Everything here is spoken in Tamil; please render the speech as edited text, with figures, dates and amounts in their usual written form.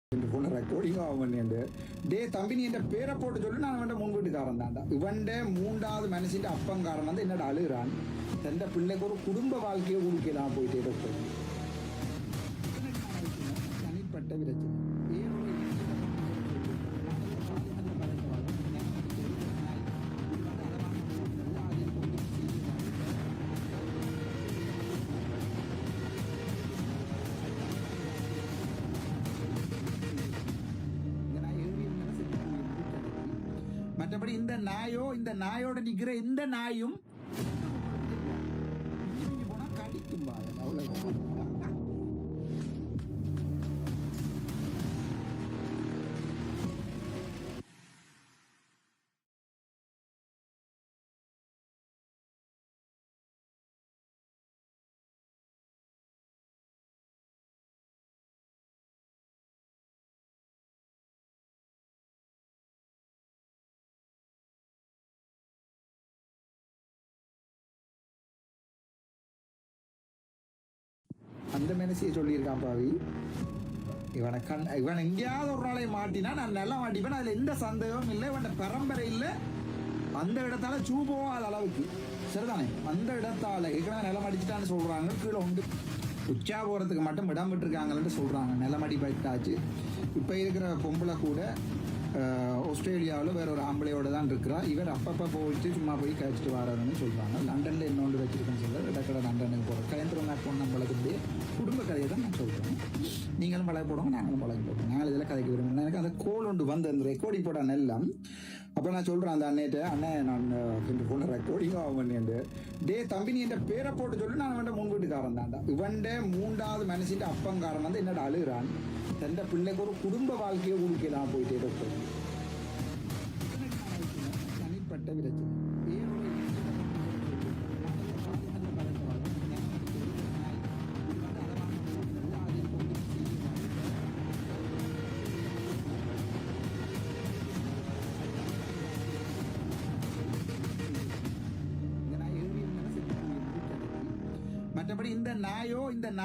போன ரெக்கார்டிங் ஆகும் டே தம்பி நீ என் பேரை போட்டு சொல்லி நான் அவன் முன் வீட்டுக்காரன் தான்டா இவன் மூன்றாவது மனுஷன் அப்பங்காரன் வந்து என்னோட அழுகிறான் தந்த பிள்ளைக்கு ஒரு குடும்ப வாழ்க்கையை கொடுக்கலாம் போயிட்டே தனிப்பட்ட பிரச்சனை மற்றபடி இந்த நாயோட நிக்கிற இந்த நாயும் போனா கடிக்கும் அவ்வளவு அந்த மனசியை சொல்லியிருக்கான் பாவி இவன் எங்கேயாவது ஒரு நாளை மாட்டினா நான் நல்லா மாட்டிப்பேன் அதுல எந்த சந்தேகமும் இல்லை இவன் பரம்பரை இல்லை அந்த இடத்தால சூ போகாத அளவுக்கு சரிதானே அந்த இடத்தால ஏற்கனவே நிலம் அடிச்சுட்டான்னு சொல்றாங்க கீழே உண்டு உச்சா போறதுக்கு மட்டும் இடம் விட்டுருக்காங்கன்னு சொல்றாங்க நிலமடி பயிட்டாச்சு இப்ப இருக்கிற பொம்பளை கூட ஆஸ்திரேலியாவில் வேற ஒரு ஆம்பளையோட தான் இருக்கிறா இவர் அப்பப்போ போயிட்டு சும்மா போய் கழிச்சிட்டு வராதுன்னு சொல்றாங்க லண்டன்ல இன்னொன்று வச்சிருக்கேன்னு சொல்ல இடக்கடை லண்டனுக்கு போகிறோம் கயந்திரம் மேப் நம்மளுக்கு குடும்ப கதையை தான் நான் சொல்றேன் நீங்களும் பழக போடுவோம் நாங்களும் பழகி போடுவோம் நாங்கள் இதில் கதைக்கு விரும்புகிறேன் எனக்கு அந்த கோல் ஒன்று வந்து அந்த ரெக்கார்டிங் போட எல்லாம் அப்போ நான் சொல்கிறேன் அந்த அண்ணன் நான் போன ரெக்கார்டிங் ஆகும் டே தம்பி நீ என் பேரை போட்டு சொல்லி நான் அவன் முன் வீட்டுக்காரன் தான்டா இவன் மூன்றாவது மனுஷன் அப்பங்காரன் வந்து என்னோட அழுகிறான் தந்த பிள்ளைக்கு ஒரு குடும்ப வாழ்க்கையை கொடுக்கலாம் போயிட்டே தனிப்பட்ட பிரச்சனை மற்றபடி இந்த